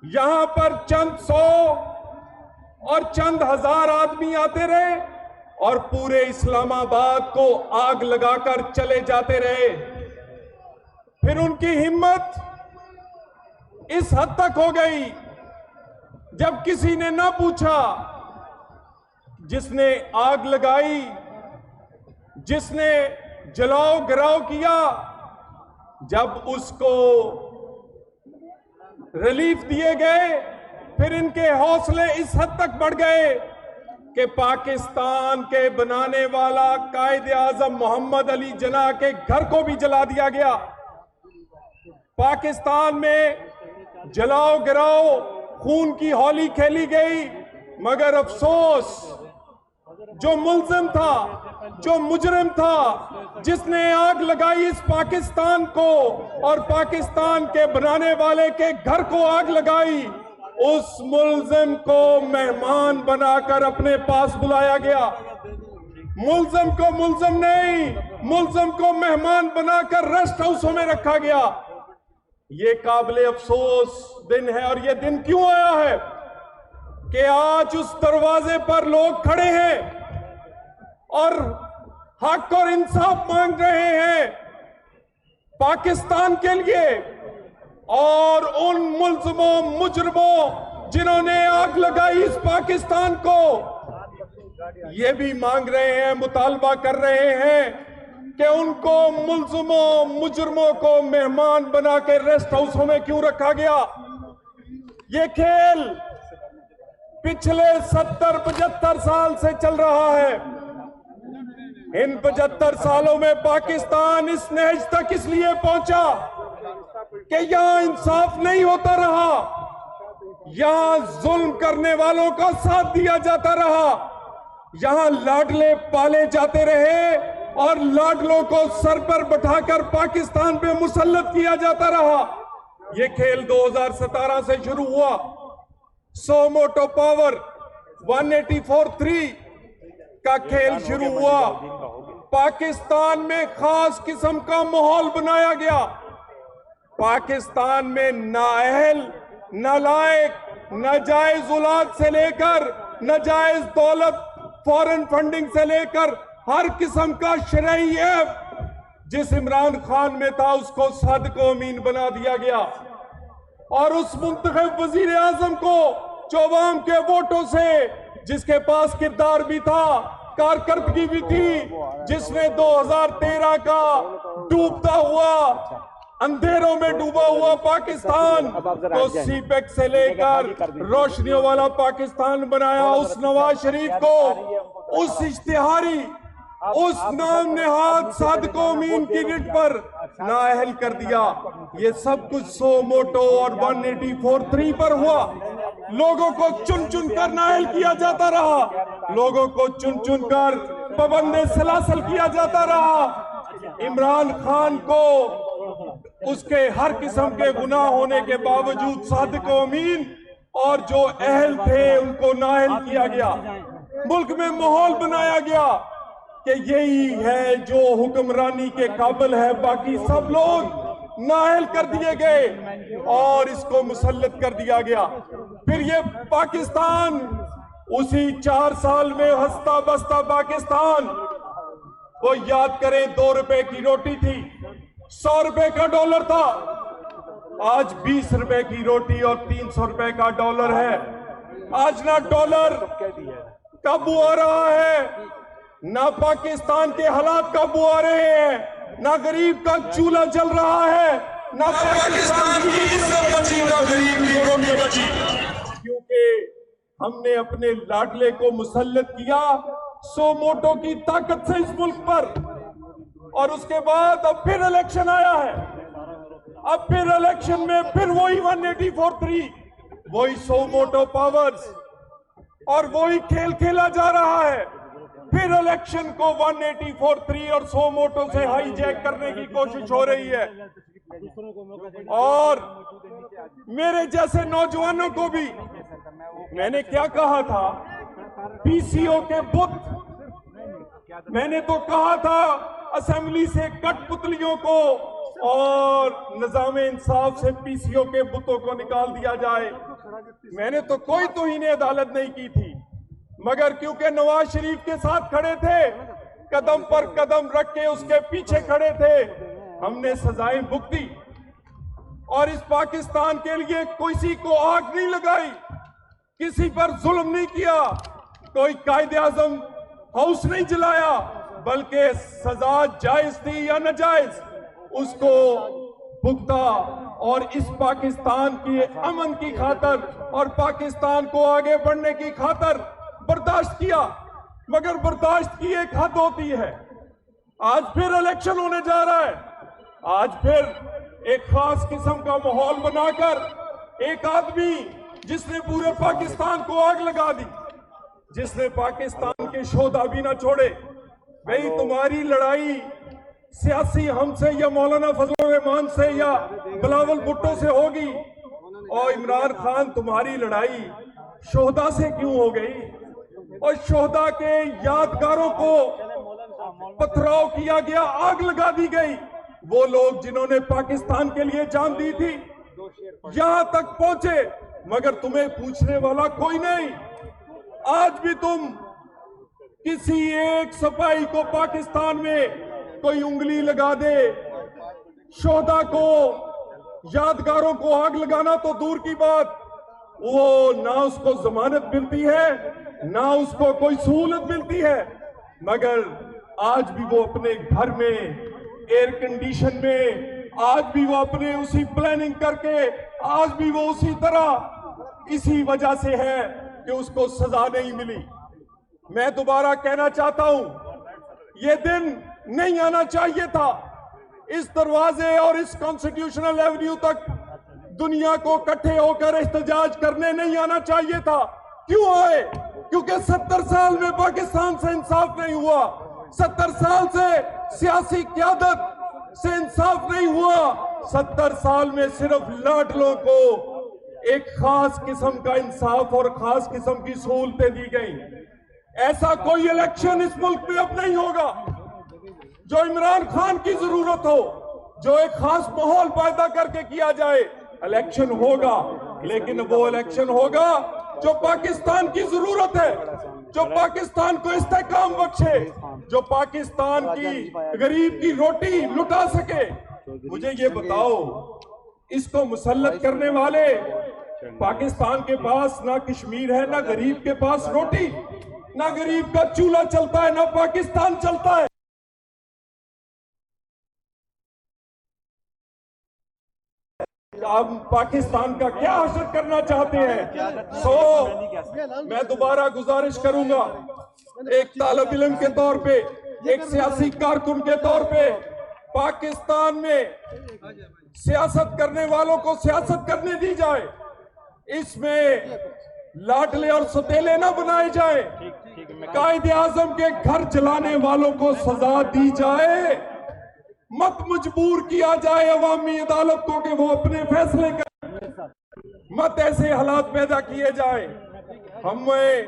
यहां पर चंद सौ और चंद हजार आदमी आते रहे और पूरे इस्लामाबाद को आग लगाकर चले जाते रहे। फिर उनकी हिम्मत इस हद तक हो गई, जब किसी ने ना पूछा, जिसने आग लगाई, जिसने जलाओ गिराव किया, जब उसको रिलीफ दिए गए, फिर इनके हौसले इस हद तक बढ़ गए कि पाकिस्तान के बनाने वाला कायदे आजम मोहम्मद अली जिन्ना के घर को भी जला दिया गया। पाकिस्तान में जलाओ गिराओ, खून की होली खेली गई, मगर अफसोस जो मुल्जिम था, जो मुजरिम था, जिसने आग लगाई इस पाकिस्तान को और पाकिस्तान के बनाने वाले के घर को आग लगाई, उस मुल्जिम को मेहमान बनाकर अपने पास बुलाया गया। मुल्जिम को मुल्जिम नहीं, मुल्जिम को मेहमान बनाकर रेस्ट हाउसों में रखा गया। ये काबिले अफसोस दिन है। और ये दिन क्यों आया है कि आज उस दरवाजे पर लोग खड़े हैं और हक और इंसाफ मांग रहे हैं पाकिस्तान के लिए, और उन मुल्जिमों मुजरिमों जिन्होंने आग लगाई इस पाकिस्तान को, ये भी मांग रहे हैं, मुतालबा कर रहे हैं कि उनको मुल्जिमों मुजरिमों को मेहमान बना के रेस्ट हाउसों में क्यों रखा गया। ये खेल पिछले 70-75 साल से चल रहा है। इन 75 सालों में पाकिस्तान इस नहज तक इसलिए पहुंचा कि यहां इंसाफ नहीं होता रहा, यहां जुल्म करने वालों का साथ दिया जाता रहा, यहां लाडले पाले जाते रहे और लाडलों को सर पर बैठाकर पाकिस्तान पे मुसल्लत किया जाता रहा। यह खेल 2017 से शुरू हुआ। सो मोटो पावर 184-3 का खेल शुरू हुआ। पाकिस्तान में खास किस्म का माहौल बनाया गया। पाकिस्तान में नाअहल, नालायक, नाजायज औलाद से लेकर नाजायज दौलत, फॉरेन फंडिंग से लेकर हर किस्म का शरई ऐब जिस इमरान खान में था, उसको सादिक अमीन बना दिया गया। और उस मुंतखब वजीर आजम को जो अवाम के वोटों से, जिसके पास किरदार भी था, कारकर्दगी भी थी, जिसने 2013 का डूबता हुआ, अंधेरों में डूबा हुआ पाकिस्तान को सीपेक से लेकर रोशनियों वाला पाकिस्तान बनाया, उस नवाज शरीफ को उस इश्तिहारी, उस नाम नेहाद सादिक अमीन की रिट पर नाअहल कर दिया। ये सब कुछ सो मोटो और 184-3 पर हुआ। लोगों को चुन चुन कर नाअहल किया जाता रहा, लोगों को चुन चुन कर पाबंदे सलासल किया जाता रहा। इमरान खान को उसके हर किस्म के गुनाह होने के बावजूद सादिक अमीन और जो अहल थे उनको नाअहल किया गया। मुल्क में माहौल बनाया गया कि यही है जो हुक्मरानी के काबिल है, बाकी सब लोग नाअहल कर दिए गए और इसको मुसल्लत कर दिया गया। फिर ये पाकिस्तान उसी 4 साल में हंसता बसता पाकिस्तान, वो याद करें 2 रुपए की रोटी थी, 100 रुपए का डॉलर था, आज 20 रुपए की रोटी और 300 रुपए का डॉलर है। आज ना डॉलर काबू आ रहा है, ना पाकिस्तान के हालात काबू आ रहे हैं, ना गरीब का चूल्हा जल रहा है, ना पाकिस्तान की इज्जत बची, ना गरीब की रोटी बची, क्योंकि हमने अपने लाडले को मुसल्लत किया सो मोटो की ताकत से इस मुल्क पर। और उसके बाद अब फिर इलेक्शन आया है, अब फिर इलेक्शन में फिर वही 184-3, वही सो मोटो पावर्स और वही खेल खेला जा रहा है। फिर इलेक्शन को 184-3 और सो मोटो से हाईजैक करने की कोशिश हो रही है। और मेरे जैसे नौजवानों को भी, मैंने क्या कहा था, पीसीओ के बुत, मैंने तो कहा था असेंबली से कठपुतलियों को और निजाम इंसाफ से पीसीओ के बुतों को निकाल दिया जाए। मैंने तो कोई तौहीन अदालत नहीं की थी, मगर क्योंकि नवाज शरीफ के साथ खड़े थे, कदम पर कदम रख के उसके पीछे खड़े थे, हमने सजाएं भुगती और इस पाकिस्तान के लिए किसी को आग नहीं लगाई, किसी पर जुल्म नहीं किया, कोई कायदे आजम हाउस नहीं जलाया, बल्कि सजा जायज थी या नाजायज उसको भुगता और इस पाकिस्तान के अमन की खातर और पाकिस्तान को आगे बढ़ने की खातर बर्दाश्त किया। मगर बर्दाश्त की एक हद होती है। आज फिर इलेक्शन होने जा रहा है, आज फिर एक खास किस्म का माहौल बनाकर एक आदमी जिसने पूरे पाकिस्तान को आग लगा दी, जिसने पाकिस्तान के शोधा भी ना छोड़े, वही तुम्हारी लड़ाई सियासी हमसे या मौलाना फजलुर रहमान से या बिलावल भुट्टो से होगी, और इमरान खान तुम्हारी लड़ाई शोहदा से क्यों हो गई? और शोहदा के यादगारों को पथराव किया गया, आग लगा दी गई। वो लोग जिन्होंने पाकिस्तान के लिए जान दी थी यहां तक पहुंचे, मगर तुम्हें पूछने वाला कोई नहीं। आज भी तुम किसी एक सिपाही को पाकिस्तान में कोई उंगली लगा दे, शोहदा को यादगारों को आग लगाना तो दूर की बात, वो ना उसको जमानत मिलती है ना उसको कोई सहूलत मिलती है, मगर आज भी वो अपने घर में एयर कंडीशन में, आज भी वो अपने उसी प्लानिंग करके, आज भी वो उसी तरह, इसी वजह से है कि उसको सजा नहीं मिली। मैं दोबारा कहना चाहता हूं, ये दिन नहीं आना चाहिए था। इस दरवाजे और इस कॉन्स्टिट्यूशनल एवेन्यू तक दुनिया को इकट्ठे होकर एहतजाज करने नहीं आना चाहिए था। क्यों आए? क्योंकि 70 साल में पाकिस्तान से इंसाफ नहीं हुआ, 70 साल से सियासी क़यादत से इंसाफ नहीं हुआ, 70 साल में सिर्फ लाडलों को एक खास किस्म का इंसाफ और खास किस्म की सहूलतें दी गई। ऐसा कोई इलेक्शन इस मुल्क में अब नहीं होगा। जो इमरान खान की जरूरत हो, जो एक खास माहौल पैदा करके किया जाए, इलेक्शन होगा, लेकिन वो इलेक्शन होगा जो पाकिस्तान की जरूरत है, जो पाकिस्तान को इस्तेकाम बख्शे, जो पाकिस्तान की गरीब की रोटी लुटा सके। मुझे ये बताओ, इसको मुसल्लत करने वाले, पाकिस्तान के पास ना कश्मीर है, ना गरीब के पास रोटी, ना गरीब का चूल्हा चलता है, ना पाकिस्तान चलता है। आप पाकिस्तान का क्या हासिल करना चाहते हैं? तो मैं दोबारा गुजारिश करूंगा, एक तालिब इल्म के तौर पे, एक सियासी कारकुन के तौर पे, पाकिस्तान में सियासत करने वालों को सियासत करने दी जाए, इसमें लाडले और सौतेले ना बनाए जाए, कायदे आजम के घर जलाने वालों को सजा दी जाए, मत मजबूर किया जाए अवामी अदालत को कि वो अपने फैसले करें, मत ऐसे हालात पैदा किए जाए। हमें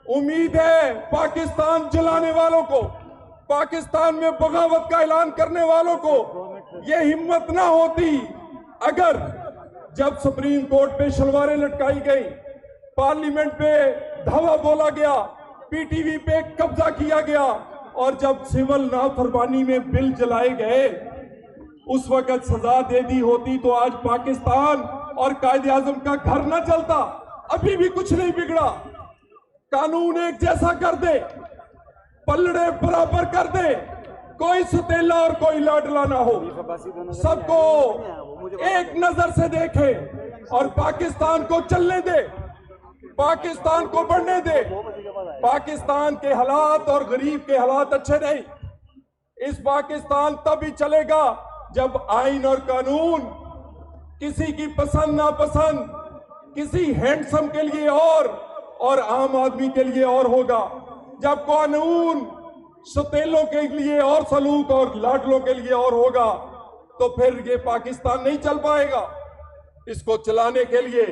उम्मीद है पाकिस्तान जलाने वालों को, पाकिस्तान में बगावत का ऐलान करने वालों को ये हिम्मत ना होती अगर जब सुप्रीम कोर्ट पे शलवारें लटकाई गई, पार्लियामेंट पे धावा बोला गया, पीटीवी पे कब्जा किया गया, और जब सिविल नाफरमानी में बिल जलाए गए, उस वक्त सजा दे दी होती तो आज पाकिस्तान और कायदे आजम का घर न चलता। अभी भी कुछ नहीं बिगड़ा, कानून एक जैसा कर दे, पलड़े बराबर कर दे, कोई सतेला और कोई लाडला ना हो, सबको एक नजर से देखे और पाकिस्तान को चलने दे, पाकिस्तान को बढ़ने दे। पाकिस्तान के हालात और गरीब के हालात अच्छे नहीं। इस पाकिस्तान तभी चलेगा जब आइन और कानून किसी की पसंद नापसंद, किसी हैंडसम के लिए और आम आदमी के लिए और होगा। जब कानून सतेलों के लिए और सलूक और लाडलों के लिए और होगा, तो फिर ये पाकिस्तान नहीं चल पाएगा। इसको चलाने के लिए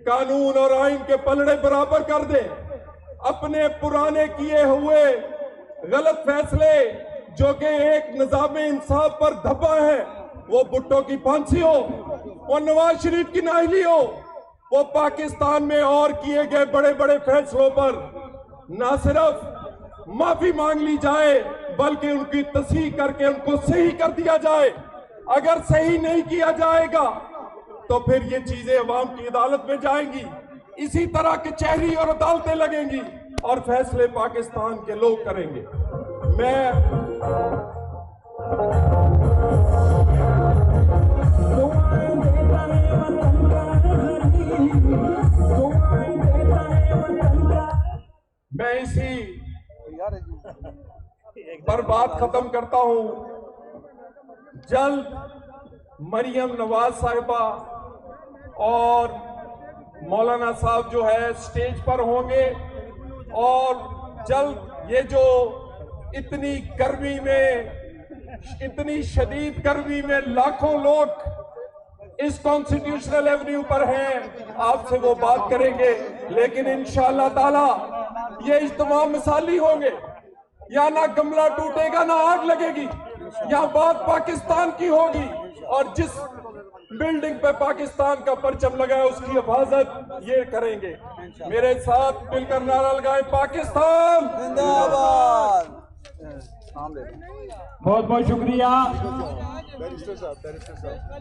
कानून और आइन के पलड़े बराबर कर दे। अपने पुराने किए हुए गलत फैसले जो कि एक निजाम इंसाफ पर धब्बा है, वो भुट्टो की फांसी हो, वो नवाज शरीफ की नाअहली हो, वो पाकिस्तान में और किए गए बड़े बड़े फैसलों पर न सिर्फ माफी मांग ली जाए बल्कि उनकी तस्हीह करके उनको सही कर दिया जाए। अगर सही नहीं किया जाएगा तो फिर ये चीजें अवाम की अदालत में जाएंगी, इसी तरह कचहरी और अदालतें लगेंगी और फैसले पाकिस्तान के लोग करेंगे। मैं इसी पर बात खत्म करता हूं। जल्द मरियम नवाज साहिबा और मौलाना साहब जो है स्टेज पर होंगे और जल्द ये जो इतनी गर्मी में, इतनी शदीद गर्मी में लाखों लोग इस कॉन्स्टिट्यूशनल एवेन्यू पर हैं, आपसे वो बात करेंगे। लेकिन इंशाअल्लाह ताला ये इज्तिमा मिसाली होंगे, या ना गमला टूटेगा ना आग लगेगी, या बात पाकिस्तान की होगी और जिस बिल्डिंग पे पाकिस्तान का परचम लगा है उसकी हिफाजत ये करेंगे। मेरे साथ मिलकर नारा लगाएं, पाकिस्तान जिंदाबाद। बहुत बहुत शुक्रिया।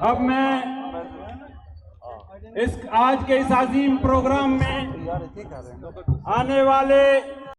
अब मैं इस आज के इस अजीम प्रोग्राम में आने वाले